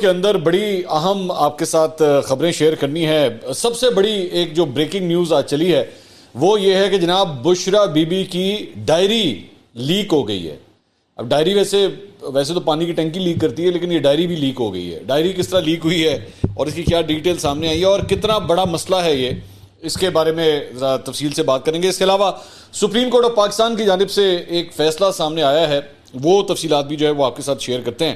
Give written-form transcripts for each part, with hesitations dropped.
کے اندر بڑی اہم آپ کے ساتھ خبریں شیئر کرنی ہے. سب سے بڑی ایک جو بریکنگ نیوز آج چلی ہے وہ یہ ہے کہ جناب بشرا بی بی کی ڈائری لیک ہو گئی ہے. اب ڈائری ویسے تو پانی کی ٹنکی لیک کرتی ہے، لیکن یہ ڈائری بھی لیک ہو گئی ہے. ڈائری کس طرح لیک ہوئی ہے اور اس کی کیا ڈیٹیل سامنے آئی ہے اور کتنا بڑا مسئلہ ہے یہ، اس کے بارے میں ذرا تفصیل سے بات کریں گے. اس کے علاوہ سپریم کورٹ آف پاکستان کی جانب سے ایک فیصلہ سامنے آیا ہے، وہ تفصیلات بھی جو ہے وہ آپ کے ساتھ شیئر کرتے ہیں.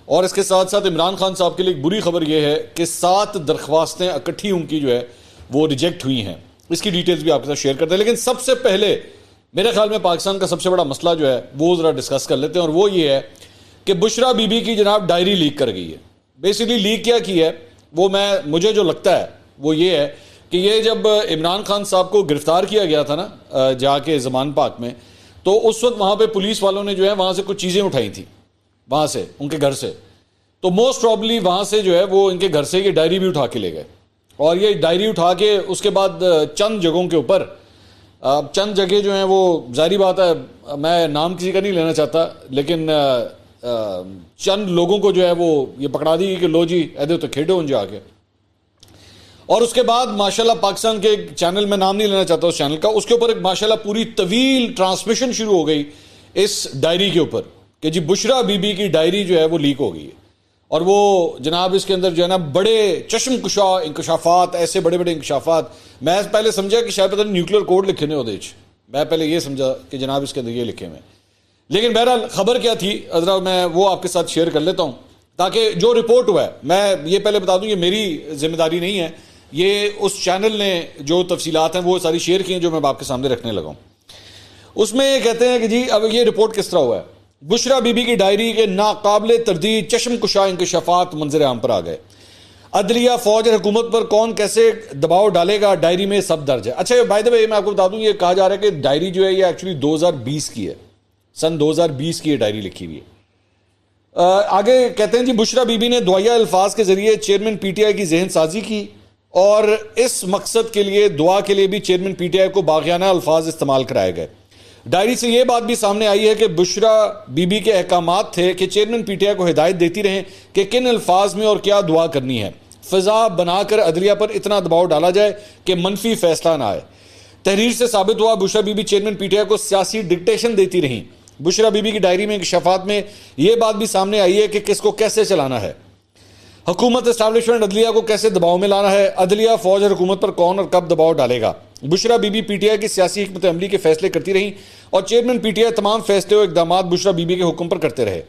اور اس کے ساتھ ساتھ عمران خان صاحب کے لیے ایک بری خبر یہ ہے کہ 7 درخواستیں اکٹھی ان کی جو ہے وہ ریجیکٹ ہوئی ہیں. اس کی ڈیٹیلز بھی آپ کے ساتھ شیئر کرتے ہیں. لیکن سب سے پہلے میرے خیال میں پاکستان کا سب سے بڑا مسئلہ جو ہے وہ ذرا ڈسکس کر لیتے ہیں، اور وہ یہ ہے کہ بشرا بی بی کی جناب ڈائری لیک کر گئی ہے. بیسیکلی لیک کیا کی ہے وہ مجھے جو لگتا ہے وہ یہ ہے کہ یہ جب عمران خان صاحب کو گرفتار کیا گیا تھا نا جا کے زمان پاک میں، تو اس وقت وہاں پہ پولیس والوں نے جو ہے وہاں سے کچھ چیزیں اٹھائی تھیں، وہاں سے ان کے گھر سے. تو موسٹ پرابلی وہاں سے جو ہے وہ ان کے گھر سے یہ ڈائری بھی اٹھا کے لے گئے. اور یہ ڈائری اٹھا کے اس کے بعد چند جگہوں کے اوپر، چند جگہ جو ہیں وہ ظاہری بات ہے میں نام کسی کا نہیں لینا چاہتا، لیکن چند لوگوں کو جو ہے وہ یہ پکڑا دی کہ لو جی ایدے تو کھیڈو ان جا کے. اور اس کے بعد ماشاءاللہ پاکستان کے ایک چینل، میں نام نہیں لینا چاہتا اس چینل کا، اس کے اوپر ایک ماشاءاللہ پوری طویل ٹرانسمیشن شروع ہو گئی اس ڈائری کے اوپر کہ جی بشرا بی بی کی ڈائری جو ہے وہ لیک ہو گئی ہے. اور وہ جناب اس کے اندر جو ہے نا بڑے چشم کشا انکشافات، ایسے بڑے بڑے انکشافات. میں پہلے سمجھا کہ شاید پتہ نہیں نیوکلیر کوڈ لکھے نے ہوتے، میں پہلے یہ سمجھا کہ جناب اس کے اندر یہ لکھے ہوئے. لیکن بہرحال خبر کیا تھی ذرا میں وہ آپ کے ساتھ شیئر کر لیتا ہوں تاکہ جو رپورٹ ہوا ہے، میں یہ پہلے بتا دوں یہ میری ذمہ داری نہیں ہے، یہ اس چینل نے جو تفصیلات ہیں وہ ساری شیئر کی ہیں جو میں آپ کے سامنے رکھنے لگا ہوں. اس میں یہ کہتے ہیں کہ جی اب یہ رپورٹ کس طرح ہوا ہے. بشرا بی بی کی ڈائری کے ناقابل تردید چشم کشا انکشافات منظر عام پر آ گئے. عدلیہ، فوج اور حکومت پر کون کیسے دباؤ ڈالے گا، ڈائری میں سب درج ہے. اچھا بائی دا وے میں آپ کو بتا دوں یہ کہا جا رہا ہے کہ ڈائری جو ہے یہ ایکچولی 2020 کی ہے، سن 2020 کی یہ ڈائری لکھی ہوئی ہے. آگے کہتے ہیں جی بشرا بی بی نے دعائیہ الفاظ کے ذریعے چیئرمین پی ٹی آئی کی ذہن سازی کی، اور اس مقصد کے لیے دعا کے لیے بھی چیئرمین پی ٹی آئی کو باغیانہ الفاظ استعمال کرائے گئے. ڈائری سے یہ بات بھی سامنے آئی ہے کہ بشرا بی بی کے احکامات تھے کہ چیئرمین پی ٹی آئی کو ہدایت دیتی رہیں کہ کن الفاظ میں اور کیا دعا کرنی ہے. فضا بنا کر عدلیہ پر اتنا دباؤ ڈالا جائے کہ منفی فیصلہ نہ آئے. تحریر سے ثابت ہوا Bushra Bibi chairman P T I کو سیاسی ڈکٹیشن دیتی رہیں. بشرا بی بی کی ڈائری میں انکشافات میں یہ بات بھی سامنے آئی ہے کہ کس کو کیسے چلانا ہے، حکومت اسٹیبلشمنٹ عدلیہ کو کیسے دباؤ میں لانا ہے، عدلیہ، فوج اور حکومت پر کون اور کب دباؤ ڈالے گا. Bushra Bibi P T I کی سیاسی حکمت عملی کے فیصلے کرتی رہیں اور چیئرمین پی ٹی آئی تمام فیصلے اور اقدامات بشرا بی بی کے حکم پر کرتے رہے.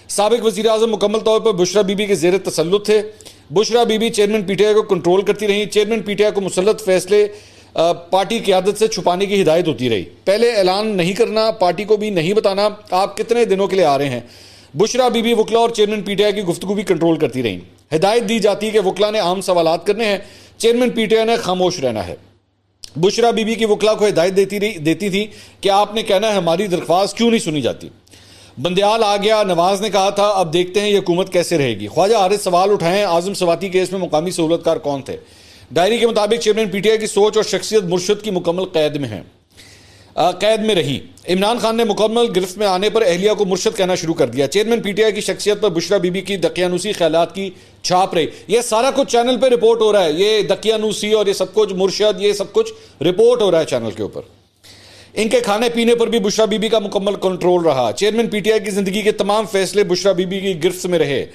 سابق وزیر اعظم مکمل طور پر بشرا بی بی کے زیر تسلط تھے. Bushra Bibi chairman P T I کو کنٹرول کرتی رہیں. چیئرمین پی ٹی آئی کو مسلط فیصلے پارٹی قیادت سے چھپانے کی ہدایت ہوتی رہی. پہلے اعلان نہیں کرنا، پارٹی کو بھی نہیں بتانا آپ کتنے دنوں کے لیے آ رہے ہیں. بشرا بی بی وکلا اور چیئرمین پی ٹی آئی کی گفتگو بھی کنٹرول کرتی رہیں. ہدایت دی جاتی کہ وکلا نے عام سوالات کرنے ہیں، چیئرمین پی ٹی آئی نے خاموش رہنا ہے. بشرا بی بی کی وکلا کو ہدایت دیتی تھی کہ آپ نے کہنا ہے ہماری درخواست کیوں نہیں سنی جاتی. بندیال آ گیا، نواز نے کہا تھا اب دیکھتے ہیں یہ حکومت کیسے رہے گی. خواجہ حارث سوال اٹھائیں اعظم سواتی کیس میں مقامی سہولت کار کون تھے. ڈائری کے مطابق چیئرمین پی ٹی آئی کی سوچ اور شخصیت مرشد کی مکمل قید میں رہی. عمران خان نے مکمل گرفت میں آنے پر اہلیہ کو مرشد کہنا شروع کر دیا. چیئرمین پی ٹی آئی کی شخصیت پر بشرا بی بی کی دقیانوسی خیالات کی چھاپ رہی. یہ سارا کچھ چینل پہ رپورٹ ہو رہا ہے، یہ دقیانوسی اور یہ سب کچھ مرشد، یہ سب کچھ رپورٹ ہو رہا ہے چینل کے اوپر. ان کے کھانے پینے پر بھی بشرا بی بی کا مکمل کنٹرول رہا. چیئرمین پی ٹی آئی کی زندگی کے تمام فیصلے بشرا بی بی کی گرفت میں رہے.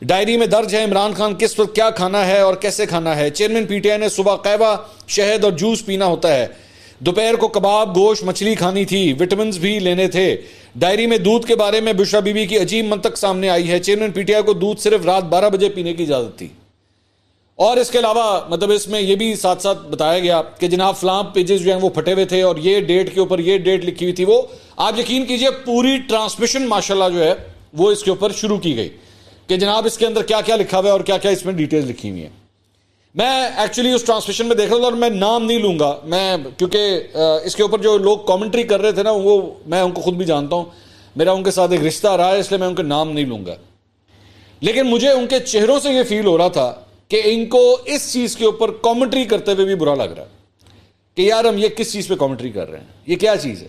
ڈائری میں درج ہے عمران خان کس وقت کیا کھانا ہے اور کیسے کھانا ہے. چیئرمین پی ٹی آئی نے صبح قہوہ، شہد اور جوس پینا ہوتا ہے. دوپہر کو کباب، گوشت، مچھلی کھانی تھی، وٹامنز بھی لینے تھے. ڈائری میں دودھ کے بارے میں بشرا بی بی کی عجیب منطق سامنے آئی ہے. چیئرمین پی ٹی آئی کو دودھ صرف رات 12 بجے پینے کی اجازت تھی. اور اس کے علاوہ مطلب اس میں یہ بھی ساتھ ساتھ بتایا گیا کہ جناب فلاں پیجز جو ہیں وہ پھٹے ہوئے تھے اور یہ ڈیٹ کے اوپر یہ ڈیٹ لکھی ہوئی تھی. وہ آپ یقین کیجئے پوری ٹرانسمیشن ماشاءاللہ جو ہے وہ اس کے اوپر شروع کی گئی کہ جناب اس کے اندر کیا کیا لکھا ہوا ہے اور کیا کیا اس میں ڈیٹیلز لکھی ہوئی ہیں. میں ایکچولی اس ٹرانسمیشن میں دیکھ رہا تھا اور میں نام نہیں لوں گا، میں کیونکہ اس کے اوپر جو لوگ کامنٹری کر رہے تھے نا وہ میں ان کو خود بھی جانتا ہوں، میرا ان کے ساتھ ایک رشتہ رہا ہے، اس لیے میں ان کے نام نہیں لوں گا. لیکن مجھے ان کے چہروں سے یہ فیل ہو رہا تھا کہ ان کو اس چیز کے اوپر کامنٹری کرتے ہوئے بھی برا لگ رہا ہے کہ یار ہم یہ کس چیز پہ کامنٹری کر رہے ہیں، یہ کیا چیز ہے.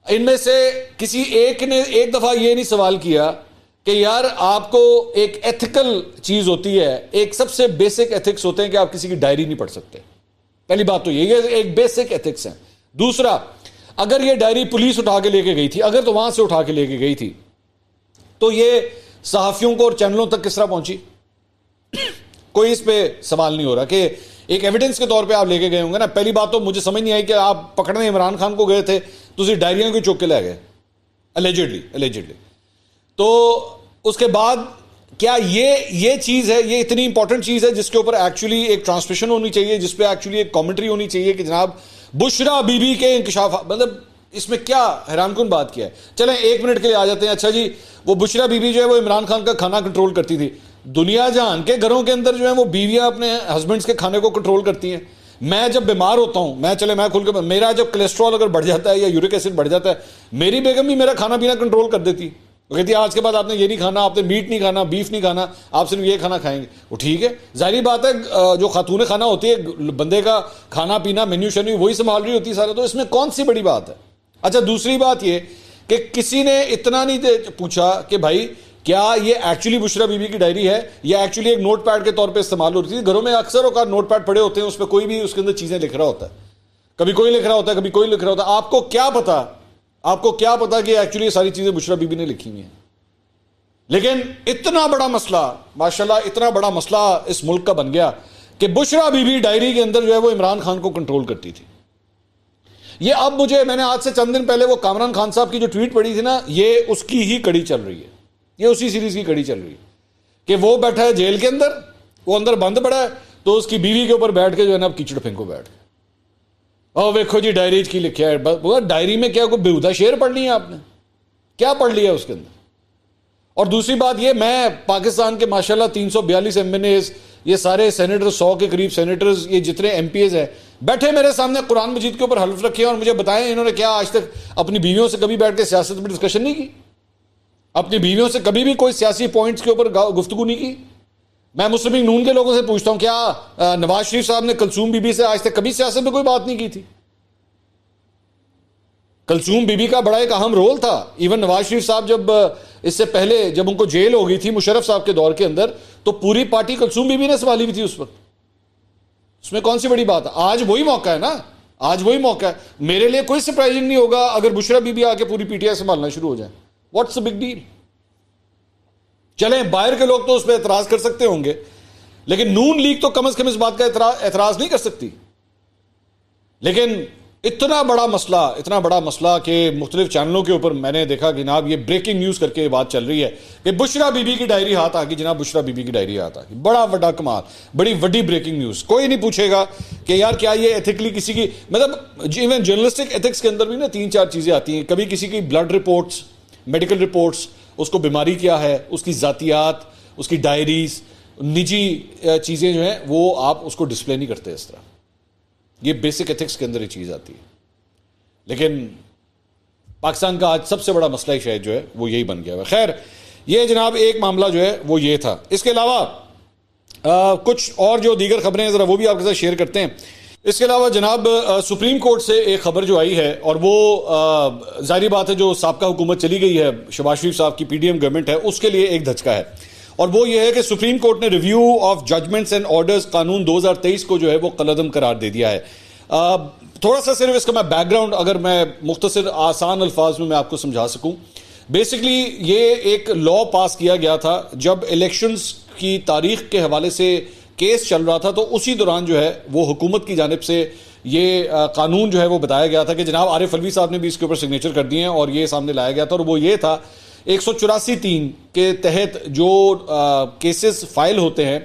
ان میں سے کسی ایک نے ایک دفعہ یہ نہیں سوال کیا کہ یار آپ کو ایک ایتھیکل چیز ہوتی ہے, ایک سب سے بیسک ایتھکس ہوتے ہیں کہ آپ کسی کی ڈائری نہیں پڑھ سکتے. پہلی بات تو یہ ایک بیسک ایتھکس ہے. دوسرا, اگر یہ ڈائری پولیس اٹھا کے لے کے گئی تھی, اگر تو وہاں سے اٹھا کے لے کے گئی تھی, تو یہ صحافیوں کو اور چینلوں تک کس طرح پہنچی؟ کوئی اس پہ سوال نہیں ہو رہا کہ ایک ایویڈنس کے طور پہ آپ لے کے گئے ہوں گے نا. پہلی بات تو مجھے سمجھ نہیں آئی کہ آپ پکڑنے عمران خان کو گئے تھے تو اسی ڈائریاں کو چوک کے لے گئے الیجڈلی. تو اس کے بعد کیا یہ چیز ہے, یہ اتنی امپورٹنٹ چیز ہے جس کے اوپر ایکچولی ایک ٹرانسمیشن ہونی چاہیے, جس پہ ایکچولی ایک کامنٹری ہونی چاہیے کہ جناب بشرا بی بی کے انکشاف, مطلب اس میں کیا حیران کن بات کیا ہے. چلیں ایک منٹ کے لیے آ جاتے ہیں. اچھا جی, وہ بشرا بی بی جو ہے وہ عمران خان کا کھانا کنٹرول کرتی تھی. دنیا جہان کے گھروں کے اندر جو ہے وہ بیویاں اپنے ہسبینڈس کے کھانے کو کنٹرول کرتی ہیں. میں جب بیمار ہوتا ہوں, میں کھل کے, میرا جب کولیسٹرول اگر بڑھ جاتا ہے یا یورک ایسڈ بڑھ جاتا ہے, میری بیگم بھی میرا کھانا پینا کنٹرول کر دیتی. وہ کہتی ہے آج کے بعد آپ نے یہ نہیں کھانا, آپ نے میٹ نہیں کھانا, بیف نہیں کھانا, آپ صرف یہ کھانا کھائیں گے. وہ ٹھیک ہے, ظاہری بات ہے, جو خاتون خانہ ہوتی ہے بندے کا کھانا پینا مینیو شینیو وہی سنبھال رہی ہوتی ہے سارا, تو اس میں کون سی بڑی بات ہے. اچھا دوسری بات یہ کہ کسی نے اتنا نہیں پوچھا کہ بھائی کیا یہ ایکچولی بشرا بی بی کی ڈائری ہے یا ایکچولی ایک نوٹ پیڈ کے طور پہ استعمال ہوتی تھی. گھروں میں اکثر اوقات نوٹ پیڈ پڑے ہوتے ہیں, اس پہ کوئی بھی اس کے اندر چیزیں لکھ رہا ہوتا ہے, کبھی کوئی لکھ رہا ہوتا ہے, کبھی کوئی لکھ رہا ہوتا ہے. آپ کو کیا پتا کہ ایکچولی یہ ساری چیزیں بشرا بی بی نے لکھی ہوئی ہیں. لیکن اتنا بڑا مسئلہ, ماشاءاللہ اتنا بڑا مسئلہ اس ملک کا بن گیا کہ بشرا بی بی ڈائری کے اندر جو ہے وہ عمران خان کو کنٹرول کرتی تھی. یہ اب میں نے آج سے چند دن پہلے وہ کامران خان صاحب کی جو ٹویٹ پڑھی تھی نا, یہ اس کی ہی کڑی چل رہی ہے, یہ اسی سیریز کی کڑی چل رہی ہے کہ وہ بیٹھا ہے جیل کے اندر, وہ اندر بند پڑا ہے, تو اس کی بیوی کے اوپر بیٹھ کے جو ہے نا اب کیچڑ پھینکو بیٹھ کے, اور ویکھو جی ڈائری کی لکھا ہے. ڈائری میں کیا کوئی بیہودہ شعر پڑھ لی ہے آپ نے, کیا پڑھ لیا اس کے اندر؟ اور دوسری بات یہ, میں پاکستان کے ماشاءاللہ 342 ایم این ایز, یہ سارے سینیٹر, 100 کے قریب سینیٹرز, یہ جتنے ایم پی ایز ہیں, بیٹھے میرے سامنے قرآن مجید کے اوپر حلف رکھے اور مجھے بتائیں انہوں نے کیا آج تک اپنی بیویوں سے کبھی بیٹھ کے سیاست میں ڈسکشن نہیں کی, اپنی بیویوں سے کبھی بھی کوئی سیاسی پوائنٹس کے اوپر گفتگو نہیں کی. میں مسلم لیگ نون کے لوگوں سے پوچھتا ہوں, کیا نواز شریف صاحب نے کلثوم بی بی سے آج تک کبھی سیاست میں کوئی بات نہیں کی تھی؟ کلثوم بی بی کا بڑا ایک اہم رول تھا. ایون نواز شریف صاحب جب اس سے پہلے جب ان کو جیل ہو گئی تھی مشرف صاحب کے دور کے اندر, تو پوری پارٹی کلثوم بی بی نے سنبھالی ہوئی تھی اس وقت. اس میں کون سی بڑی بات ہے؟ آج وہی موقع ہے نا, آج وہی موقع ہے. میرے لیے کوئی سرپرائزنگ نہیں ہوگا اگر بشرا بی بی آ کے پوری پی ٹی آئی سنبھالنا شروع ہو جائے. What's a big deal? چلیں باہر کے لوگ تو اس پہ اعتراض کر سکتے ہوں گے, لیکن نون لیگ تو کم از کم اس بات کا اعتراض نہیں کر سکتی. لیکن اتنا بڑا مسئلہ کہ مختلف چینلوں کے اوپر میں نے دیکھا کہ جناب یہ بریکنگ نیوز کر کے بات چل رہی ہے کہ بشرا بی بی کی ڈائری ہاتھ آ گئی. جناب بشرا بی بی کی ڈائری ہاتھ آ گئی, بڑا بڑا کمال, بڑی وڈی بریکنگ نیوز. کوئی نہیں پوچھے گا کہ یار کیا یہ ایتھیکلی کسی کی, مطلب ایون جرنلسٹک ایتھکس کے اندر بھی نا 3-4 چیزیں آتی ہیں. کبھی کسی کی بلڈ رپورٹس, میڈیکل رپورٹس, اس کو بیماری کیا ہے, اس کی ذاتیات, اس کی ڈائریز, نجی چیزیں جو ہیں وہ آپ اس کو ڈسپلے نہیں کرتے اس طرح. یہ بیسک ایتھکس کے اندر یہ چیز آتی ہے. لیکن پاکستان کا آج سب سے بڑا مسئلہ شاید جو ہے وہ یہی بن گیا ہے. خیر یہ جناب ایک معاملہ جو ہے وہ یہ تھا. اس کے علاوہ کچھ اور جو دیگر خبریں ہیں ذرا وہ بھی آپ کے ساتھ شیئر کرتے ہیں. اس کے علاوہ جناب سپریم کورٹ سے ایک خبر جو آئی ہے, اور وہ ظاہری بات ہے جو سابقہ حکومت چلی گئی ہے شہباز شریف صاحب کی, پی ڈی ایم گورنمنٹ ہے, اس کے لیے ایک دھچکا ہے. اور وہ یہ ہے کہ سپریم کورٹ نے review of judgments and orders قانون 2023 کو جو ہے وہ کالعدم قرار دے دیا ہے. تھوڑا سا صرف اس کا میں بیک گراؤنڈ اگر میں مختصر آسان الفاظ میں آپ کو سمجھا سکوں. بیسکلی یہ ایک لا پاس کیا گیا تھا جب الیکشنز کی تاریخ کے حوالے سے کیس چل رہا تھا, تو اسی دوران جو ہے وہ حکومت کی جانب سے یہ قانون جو ہے وہ بتایا گیا تھا کہ جناب عارف علوی صاحب نے بھی اس کے اوپر سگنیچر کر دیے ہیں, اور یہ سامنے لایا گیا تھا. اور وہ یہ تھا 184(3) کے تحت جو کیسز فائل ہوتے ہیں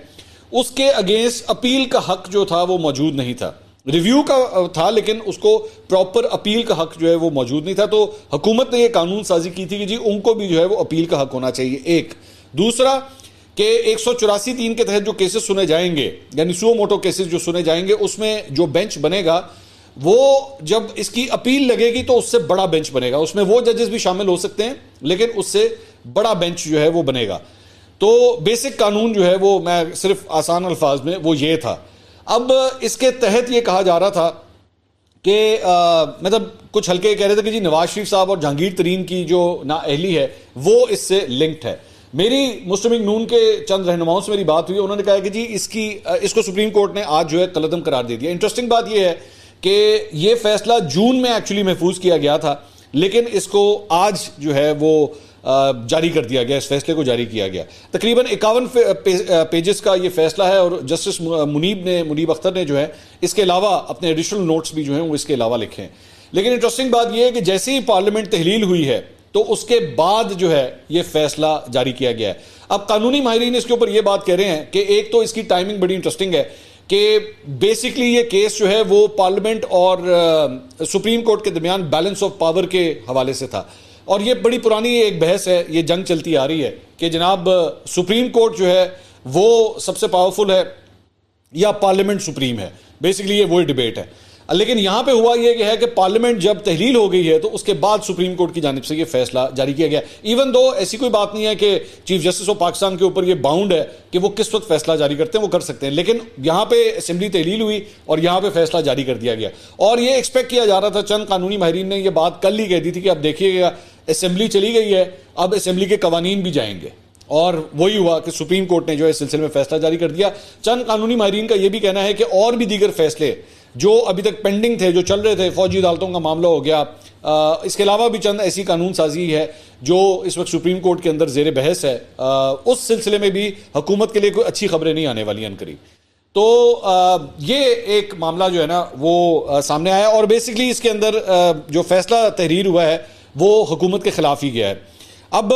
اس کے اگینسٹ اپیل کا حق جو تھا وہ موجود نہیں تھا. ریویو کا تھا لیکن اس کو پراپر اپیل کا حق جو ہے وہ موجود نہیں تھا. تو حکومت نے یہ قانون سازی کی تھی کہ جی ان کو بھی جو ہے وہ اپیل کا حق ہونا چاہیے. ایک دوسرا کہ 184(3) کے تحت جو کیسز سنے جائیں گے, یعنی سو موٹو کیسز جو سنے جائیں گے, اس میں جو بینچ بنے گا وہ جب اس کی اپیل لگے گی تو اس سے بڑا بینچ بنے گا. اس میں وہ ججز بھی شامل ہو سکتے ہیں لیکن اس سے بڑا بینچ جو ہے وہ بنے گا. تو بیسک قانون جو ہے وہ میں صرف آسان الفاظ میں وہ یہ تھا. اب اس کے تحت یہ کہا جا رہا تھا کہ مطلب کچھ ہلکے کہہ رہے تھے کہ جی نواز شریف صاحب اور جہانگیر ترین کی جو نااہلی ہے وہ اس سے لنکڈ ہے. میری مسلم لیگ نون کے چند رہنماؤں سے میری بات ہوئی, انہوں نے کہا کہ جی اس کو سپریم کورٹ نے آج جو ہے کالعدم قرار دے دیا. انٹرسٹنگ بات یہ ہے کہ یہ فیصلہ جون میں ایکچولی محفوظ کیا گیا تھا, لیکن اس کو آج جو ہے وہ جاری کر دیا گیا, اس فیصلے کو جاری کیا گیا. تقریباً 51 پیجز کا یہ فیصلہ ہے, اور جسٹس منیب اختر نے جو ہے اس کے علاوہ اپنے ایڈیشنل نوٹس بھی جو ہیں وہ اس کے علاوہ لکھے ہیں. لیکن انٹرسٹنگ بات یہ ہے کہ جیسے ہی پارلیمنٹ تحلیل ہوئی ہے تو اس کے بعد جو ہے یہ فیصلہ جاری کیا گیا ہے. اب قانونی ماہرین اس کے اوپر یہ بات کہہ رہے ہیں کہ ایک تو اس کی ٹائمنگ بڑی انٹرسٹنگ ہے کہ بیسکلی یہ کیس جو ہے وہ پارلیمنٹ اور سپریم کورٹ کے درمیان بیلنس آف پاور کے حوالے سے تھا, اور یہ بڑی پرانی ایک بحث ہے, یہ جنگ چلتی آ رہی ہے کہ جناب سپریم کورٹ جو ہے وہ سب سے پاورفل ہے یا پارلیمنٹ سپریم ہے. بیسکلی یہ وہی ڈیبیٹ ہے. لیکن یہاں پہ ہوا یہ ہے کہ پارلیمنٹ جب تحلیل ہو گئی ہے تو اس کے بعد سپریم کورٹ کی جانب سے یہ فیصلہ جاری کیا گیا. ایون دو ایسی کوئی بات نہیں ہے کہ چیف جسٹس آف پاکستان کے اوپر یہ باؤنڈ ہے کہ وہ کس وقت فیصلہ جاری کرتے ہیں, وہ کر سکتے ہیں, لیکن یہاں پہ اسمبلی تحلیل ہوئی اور یہاں پہ فیصلہ جاری کر دیا گیا. اور یہ ایکسپیکٹ کیا جا رہا تھا, چند قانونی ماہرین نے یہ بات کل ہی کہہ دی تھی کہ اب دیکھیے گا اسمبلی چلی گئی ہے, اب اسمبلی کے قوانین بھی جائیں گے, اور وہی ہوا کہ سپریم کورٹ نے جو ہے اس سلسلے میں فیصلہ جاری کر دیا. چند قانونی ماہرین کا یہ بھی کہنا ہے کہ اور بھی دیگر فیصلے جو ابھی تک پینڈنگ تھے, جو چل رہے تھے, فوجی عدالتوں کا معاملہ ہو گیا, اس کے علاوہ بھی چند ایسی قانون سازی ہے جو اس وقت سپریم کورٹ کے اندر زیر بحث ہے, اس سلسلے میں بھی حکومت کے لیے کوئی اچھی خبریں نہیں آنے والی عنقریب. تو یہ ایک معاملہ جو ہے نا وہ سامنے آیا, اور بیسکلی اس کے اندر جو فیصلہ تحریر ہوا ہے وہ حکومت کے خلاف ہی گیا ہے. اب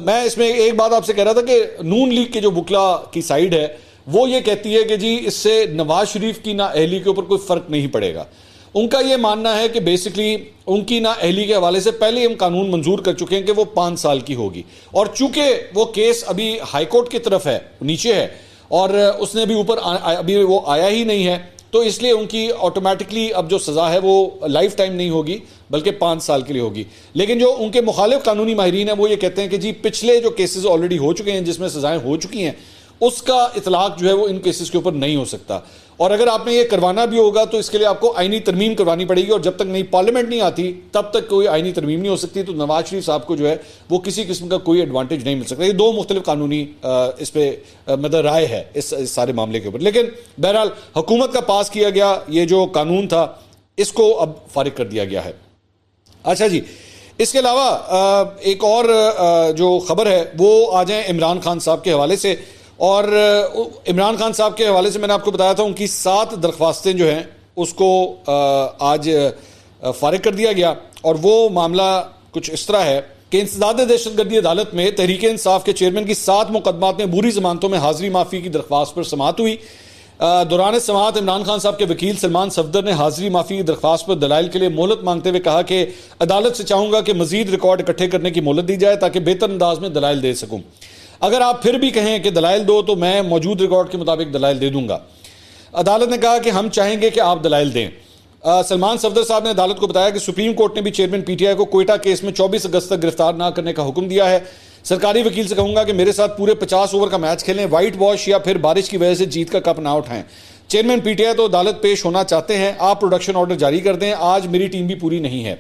میں اس میں ایک بات آپ سے کہہ رہا تھا کہ نون لیگ کے جو وکلا کی سائیڈ ہے وہ یہ کہتی ہے کہ جی اس سے نواز شریف کی نااہلی کے اوپر کوئی فرق نہیں پڑے گا. ان کا یہ ماننا ہے کہ بیسکلی ان کی نااہلی کے حوالے سے پہلے ہم قانون منظور کر چکے ہیں کہ وہ 5 سال کی ہوگی, اور چونکہ وہ کیس ابھی ہائی کورٹ کی طرف ہے, نیچے ہے, اور اس نے بھی اوپر ابھی وہ آیا ہی نہیں ہے, تو اس لیے ان کی آٹومیٹکلی اب جو سزا ہے وہ لائف ٹائم نہیں ہوگی بلکہ 5 سال کے لیے ہوگی. لیکن جو ان کے مخالف قانونی ماہرین ہیں وہ یہ کہتے ہیں کہ جی پچھلے جو کیسز آلریڈی ہو چکے ہیں جس میں سزائیں ہو چکی ہیں, اس کا اطلاق جو ہے وہ ان کیسز کے اوپر نہیں ہو سکتا, اور اگر آپ نے یہ کروانا بھی ہوگا تو اس کے لیے آپ کو آئینی ترمیم کروانی پڑے گی, اور جب تک نئی پارلیمنٹ نہیں آتی تب تک کوئی آئینی ترمیم نہیں ہو سکتی. تو نواز شریف صاحب کو جو ہے وہ کسی قسم کا کوئی ایڈوانٹیج نہیں مل سکتا. یہ دو مختلف قانونی اس پہ مطلب رائے ہے اس سارے معاملے کے اوپر. لیکن بہرحال حکومت کا پاس کیا گیا یہ جو قانون تھا اس کو اب فارغ کر دیا گیا ہے. اچھا جی, اس کے علاوہ ایک اور جو خبر ہے وہ آ جائیں عمران خان صاحب کے حوالے سے. اور عمران خان صاحب کے حوالے سے میں نے آپ کو بتایا تھا ان کی 7 درخواستیں جو ہیں اس کو آج فارغ کر دیا گیا, اور وہ معاملہ کچھ اس طرح ہے کہ انسداد دہشت گردی عدالت میں تحریک انصاف کے چیئرمین کی 7 مقدمات میں عبوری ضمانتوں میں حاضری معافی کی درخواست پر سماعت ہوئی. دوران سماعت عمران خان صاحب کے وکیل سلمان صفدر نے حاضری معافی کی درخواست پر دلائل کے لیے مہلت مانگتے ہوئے کہا کہ عدالت سے چاہوں گا کہ مزید ریکارڈ اکٹھے کرنے کی مہلت دی جائے تاکہ بہتر انداز میں دلائل دے سکوں. اگر آپ پھر بھی کہیں کہ دلائل دو تو میں موجود ریکارڈ کے مطابق دلائل دے دوں گا. عدالت نے کہا کہ ہم چاہیں گے کہ آپ دلائل دیں. سلمان صفدر صاحب نے عدالت کو بتایا کہ سپریم کورٹ نے بھی چیئرمین پی ٹی آئی کو کوئٹہ کیس میں 24 اگست تک گرفتار نہ کرنے کا حکم دیا ہے. سرکاری وکیل سے کہوں گا کہ میرے ساتھ پورے 50 اوور کا میچ کھیلیں, وائٹ واش یا پھر بارش کی وجہ سے جیت کا کپ نہ اٹھائیں. چیئرمین پی ٹی آئی تو عدالت پیش ہونا چاہتے ہیں, آپ پروڈکشن آرڈر جاری کر دیں. آج میری ٹیم بھی پوری نہیں ہے.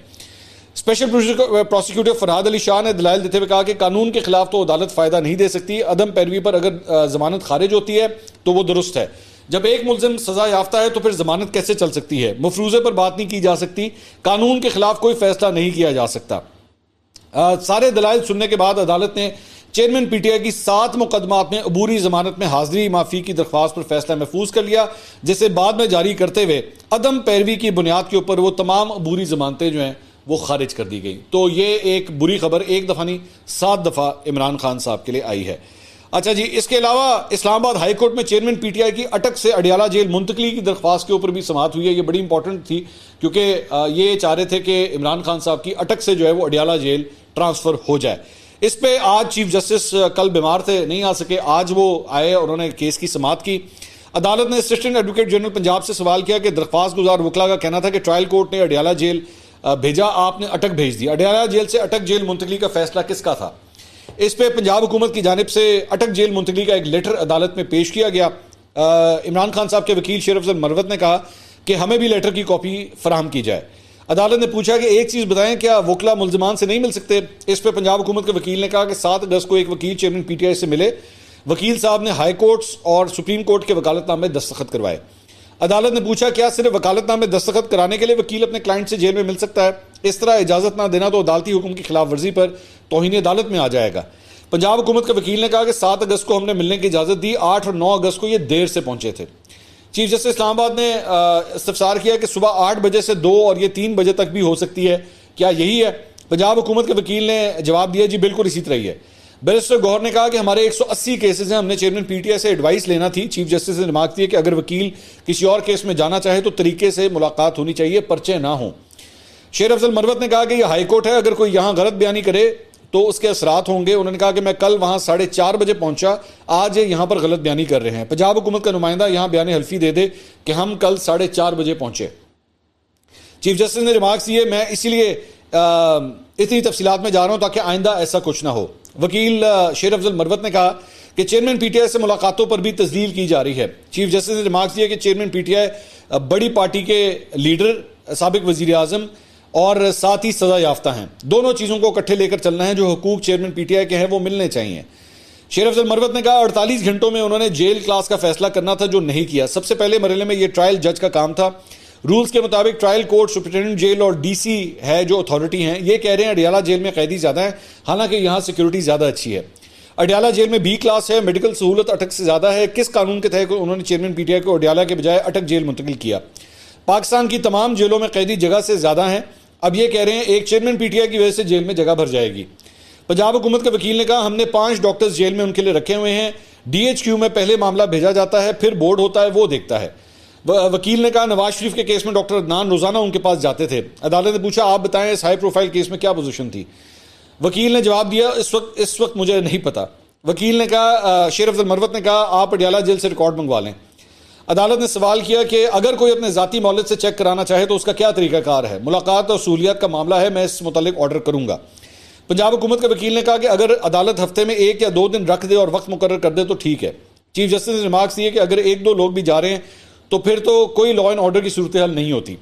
اسپیشل پروسیکیوٹر فرحاد علی شاہ نے دلائل دیتے ہوئے کہا کہ قانون کے خلاف تو عدالت فائدہ نہیں دے سکتی. عدم پیروی پر اگر ضمانت خارج ہوتی ہے تو وہ درست ہے. جب ایک ملزم سزا یافتہ ہے تو پھر ضمانت کیسے چل سکتی ہے؟ مفروضے پر بات نہیں کی جا سکتی. قانون کے خلاف کوئی فیصلہ نہیں کیا جا سکتا. سارے دلائل سننے کے بعد عدالت نے چیئرمین پی ٹی آئی کی 7 مقدمات میں عبوری ضمانت میں حاضری معافی کی درخواست پر فیصلہ محفوظ کر لیا, جسے بعد میں جاری کرتے ہوئے عدم پیروی کی بنیاد کے اوپر وہ تمام عبوری ضمانتیں جو ہیں وہ خارج کر دی گئی. تو یہ ایک بری خبر ایک دفعہ نہیں 7 دفعہ عمران خان صاحب کے لیے آئی ہے. اچھا جی, اس کے علاوہ اسلام آباد ہائی کورٹ میں چیئرمین پی ٹی آئی کی اٹک سے اڈیالہ جیل منتقلی کی درخواست کے اوپر بھی سماعت ہوئی ہے. یہ بڑی امپورٹنٹ تھی کیونکہ یہ چاہ رہے تھے کہ عمران خان صاحب کی اٹک سے جو ہے وہ اڈیالہ جیل ٹرانسفر ہو جائے. اس پہ آج چیف جسٹس کل بیمار تھے, نہیں آ سکے, آج وہ آئے اور انہوں نے کیس کی سماعت کی. عدالت نے اسسٹنٹ ایڈوکیٹ جنرل پنجاب سے سوال کیا کہ درخواست گزار وکلا کا کہنا تھا کہ ٹرائل کورٹ نے اڈیالہ جیل بھیجا, آپ نے اٹک بھیج دی. اڈیالہ جیل سے اٹک جیل منتقلی کا فیصلہ کس کا تھا؟ اس پہ پنجاب حکومت کی جانب سے اٹک جیل منتقلی کا ایک لیٹر عدالت میں پیش کیا گیا. عمران خان صاحب کے وکیل شیر افضل مروت نے کہا کہ ہمیں بھی لیٹر کی کاپی فراہم کی جائے. عدالت نے پوچھا کہ ایک چیز بتائیں، کیا وکلا ملزمان سے نہیں مل سکتے؟ اس پہ پنجاب حکومت کے وکیل نے کہا کہ 7 اگست کو ایک وکیل چیئرمین پی ٹی آئی سے ملے، وکیل صاحب نے ہائی کورٹس اور سپریم کورٹ کے وکالت نامے دستخط کروائے۔ عدالت نے پوچھا کیا صرف وکالت نامے دستخط کرانے کے لیے وکیل اپنے کلائنٹ سے جیل میں مل سکتا ہے؟ اس طرح اجازت نہ دینا تو عدالتی حکم کی خلاف ورزی پر توہین عدالت میں آ جائے گا۔ پنجاب حکومت کے وکیل نے کہا کہ 7 اگست کو ہم نے ملنے کی اجازت دی، 8 اور 9 اگست کو یہ دیر سے پہنچے تھے۔ چیف جسٹس اسلام آباد نے استفسار کیا کہ صبح 8 بجے سے 2 اور یہ 3 بجے تک بھی ہو سکتی ہے، کیا یہی ہے؟ پنجاب حکومت کے وکیل نے جواب دیا جی بالکل اسی طرح ہی ہے۔ بیرسٹر گوہر نے کہا کہ ہمارے 180 کیسز ہیں، ہم نے چیئرمین پی ٹی آئی سے ایڈوائس لینا تھی۔ چیف جسٹس نے ریمارک دی کہ اگر وکیل کسی اور کیس میں جانا چاہے تو طریقے سے ملاقات ہونی چاہیے، پرچے نہ ہوں۔ شیر افضل مروت نے کہا کہ یہ ہائی کورٹ ہے، اگر کوئی یہاں غلط بیانی کرے تو اس کے اثرات ہوں گے۔ انہوں نے کہا کہ میں کل وہاں 4:30 بجے پہنچا، آج یہاں پر غلط بیانی کر رہے ہیں۔ پنجاب حکومت کا نمائندہ یہاں بیان حلفی دے دے کہ ہم کل 4:30 بجے پہنچے۔ چیف جسٹس نے ریمارکس دیے میں اسی لیے اتنی تفصیلات میں جا رہا ہوں تاکہ آئندہ ایسا کچھ نہ ہو۔ وکیل شیر افضل مروت نے کہا کہ چیئرمین پی ٹی آئی سے ملاقاتوں پر بھی تسدید کی جا رہی ہے۔ چیف جسٹس نے ریمارکس دیا کہ چیئرمین پی ٹی آئی بڑی پارٹی کے لیڈر، سابق وزیر اعظم اور ساتھ ہی سزا یافتہ ہیں، دونوں چیزوں کو اکٹھے لے کر چلنا ہے۔ جو حقوق چیئرمین پی ٹی آئی کے ہیں وہ ملنے چاہیے۔ شیر افضل مروت نے کہا 48 گھنٹوں میں انہوں نے جیل کلاس کا فیصلہ کرنا تھا جو نہیں کیا۔ سب سے پہلے مرحلے میں یہ ٹرائل جج کا کام تھا۔ رولز کے مطابق ٹرائل کورٹ، سپرنٹینڈنٹ جیل اور ڈی سی ہے جو اتھارٹی ہیں۔ یہ کہہ رہے ہیں اڈیالہ جیل میں قیدی زیادہ ہیں، حالانکہ یہاں سیکیورٹی زیادہ اچھی ہے۔ اڈیالہ جیل میں بی کلاس ہے، میڈیکل سہولت اٹک سے زیادہ ہے۔ کس قانون کے تحت انہوں نے چیئرمین پی ٹی آئی کو اڈیالہ کے بجائے اٹک جیل منتقل کیا؟ پاکستان کی تمام جیلوں میں قیدی جگہ سے زیادہ ہیں۔ اب یہ کہہ رہے ہیں ایک چیئرمین پی ٹی آئی کی وجہ سے جیل میں جگہ بھر جائے گی۔ پنجاب حکومت کے وکیل نے کہا ہم نے 5 ڈاکٹرز جیل میں ان کے لیے رکھے ہوئے ہیں۔ ڈی ایچ کیو میں پہلے معاملہ بھیجا جاتا ہے، پھر بورڈ ہوتا ہے، وہ دیکھتا ہے۔ وکیل نے کہا نواز شریف کے کیس میں ڈاکٹر عدنان روزانہ ان کے پاس جاتے تھے۔ عدالت نے پوچھا آپ بتائیں اس ہائی پروفائل کیس میں کیا پوزیشن تھی؟ وکیل نے جواب دیا اس وقت مجھے نہیں پتا۔ وکیل نے کہا شیر افضل مروت نے کہا آپ اڈیالہ جیل سے ریکارڈ منگوا لیں۔ عدالت نے سوال کیا کہ اگر کوئی اپنے ذاتی مولد سے چیک کرانا چاہے تو اس کا کیا طریقہ کار ہے؟ ملاقات اور سہولیات کا معاملہ ہے، میں اس متعلق آرڈر کروں گا۔ پنجاب حکومت کے وکیل نے کہا کہ اگر عدالت ہفتے میں 1 یا 2 دن رکھ دے اور وقت مقرر کر دے تو ٹھیک ہے۔ چیف جسٹس نے ریمارکس دیے کہ اگر 1-2 لوگ بھی جا رہے ہیں تو پھر تو کوئی لا اینڈ آرڈر کی صورتحال نہیں ہوتی۔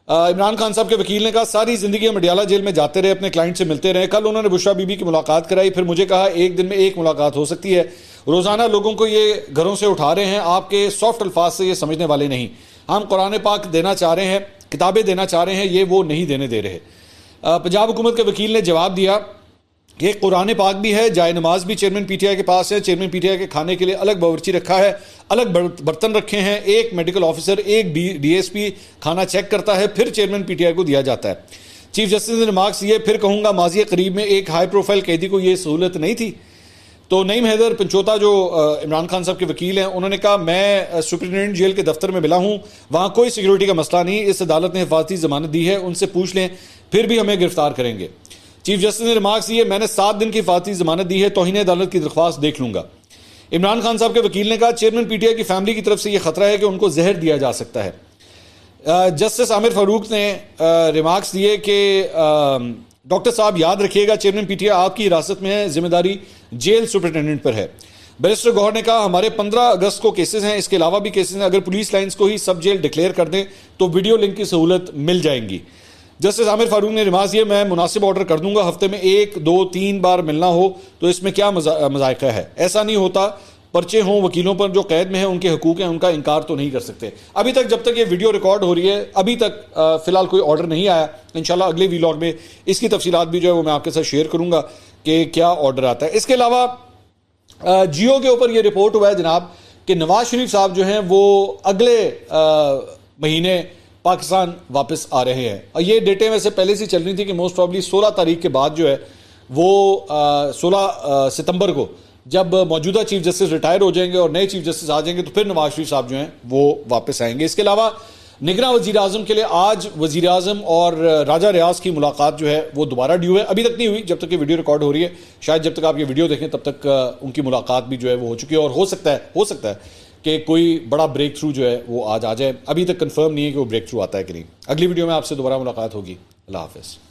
عمران خان صاحب کے وکیل نے کہا ساری زندگی ہم اڈیالہ جیل میں جاتے رہے، اپنے کلائنٹ سے ملتے رہے۔ کل انہوں نے بشرا بی بی کی ملاقات کرائی، پھر مجھے کہا 1 دن میں 1 ملاقات ہو سکتی ہے۔ روزانہ لوگوں کو یہ گھروں سے اٹھا رہے ہیں، آپ کے سافٹ الفاظ سے یہ سمجھنے والے نہیں۔ ہم قرآن پاک دینا چاہ رہے ہیں، کتابیں دینا چاہ رہے ہیں، یہ وہ نہیں دینے دے رہے۔ پنجاب حکومت کے وکیل نے جواب دیا کہ قرآن پاک بھی ہے، جائے نماز بھی چیئرمین پی ٹی آئی کے پاس ہے۔ چیئرمین پی ٹی آئی کے کھانے کے لیے الگ باورچی رکھا ہے، الگ برتن رکھے ہیں، ایک میڈیکل آفیسر، ایک ڈی ایس پی کھانا چیک کرتا ہے، پھر چیئرمین پی ٹی آئی کو دیا جاتا ہے۔ چیف جسٹس نے ریمارکس یہ پھر کہوں گا ماضی قریب میں ایک ہائی پروفائل قیدی کو یہ سہولت نہیں تھی؟ تو نعیم حیدر پنچوتا جو عمران خان صاحب کے وکیل ہیں انہوں نے کہا میں سپرنٹینڈنٹ جیل کے دفتر میں ملا ہوں، وہاں کوئی سیکیورٹی کا مسئلہ نہیں، اس عدالت نے حفاظتی ضمانت دی ہے، ان سے پوچھ لیں پھر بھی ہمیں گرفتار کریں گے۔ چیف جسٹس نے ریمارکس دیے میں نے 7 دن کی حفاظتی ضمانت دی ہے، توہین عدالت کی درخواست دیکھ لوں گا۔ عمران خان صاحب کے وکیل نے کہا چیئرمین پی ٹی آئی کی فیملی کی طرف سے یہ خطرہ ہے کہ ان کو زہر دیا جا سکتا ہے۔ جسٹس عامر فاروق نے ریمارکس دیے کہ ڈاکٹر صاحب یاد رکھیے گا چیئرمین پی ٹی آئی آپ کی حراست میں ہے، ذمہ داری جیل سپرنٹینڈنٹ پر ہے۔ بیرسٹر گوہر نے کہا ہمارے 15 اگست کو کیسز ہیں، اس کے علاوہ بھی کیسز ہیں، اگر پولیس لائنز کو ہی سب جیل ڈکلیئر کر دیں تو ویڈیو لنک کی سہولت مل جائیں گی۔ جسٹس عامر فاروق نے ریمارکس دیا میں مناسب آرڈر کر دوں گا، ہفتے میں 1 2 3 بار ملنا ہو تو اس میں کیا مذائقہ ہے؟ ایسا نہیں ہوتا، پرچے ہوں وکیلوں پر جو قید میں ہیں، ان کے حقوق ہیں، ان کا انکار تو نہیں کر سکتے۔ ابھی تک جب تک یہ ویڈیو ریکارڈ ہو رہی ہے ابھی تک فی الحال کوئی آرڈر نہیں آیا۔ انشاءاللہ اگلے ویلاگ میں اس کی تفصیلات بھی جو ہے وہ میں آپ کے ساتھ شیئر کروں گا کہ کیا آرڈر آتا ہے۔ اس کے علاوہ جیو کے اوپر یہ رپورٹ ہوا ہے جناب کہ نواز شریف صاحب جو ہیں وہ اگلے مہینے پاکستان واپس آ رہے ہیں، اور یہ ڈیٹیں ویسے پہلے سے چل رہی تھی کہ موسٹ پرابلی 16 تاریخ کے بعد جو ہے وہ 16 ستمبر کو جب موجودہ چیف جسٹس ریٹائر ہو جائیں گے اور نئے چیف جسٹس آ جائیں گے تو پھر نواز شریف صاحب جو ہیں وہ واپس آئیں گے۔ اس کے علاوہ نگراں وزیر اعظم کے لیے آج وزیر اعظم اور راجہ ریاض کی ملاقات جو ہے وہ دوبارہ ڈیو ہے، ابھی تک نہیں ہوئی جب تک یہ ویڈیو ریکارڈ ہو رہی ہے، شاید جب تک آپ یہ ویڈیو دیکھیں تب تک ان کی ملاقات بھی جو ہے وہ ہو چکی ہے، اور ہو سکتا ہے کہ کوئی بڑا بریک تھرو جو ہے وہ آج آ جائے۔ ابھی تک کنفرم نہیں ہے کہ وہ بریک تھرو آتا ہے کہ نہیں۔ اگلی ویڈیو میں آپ سے دوبارہ ملاقات ہوگی۔ اللہ حافظ۔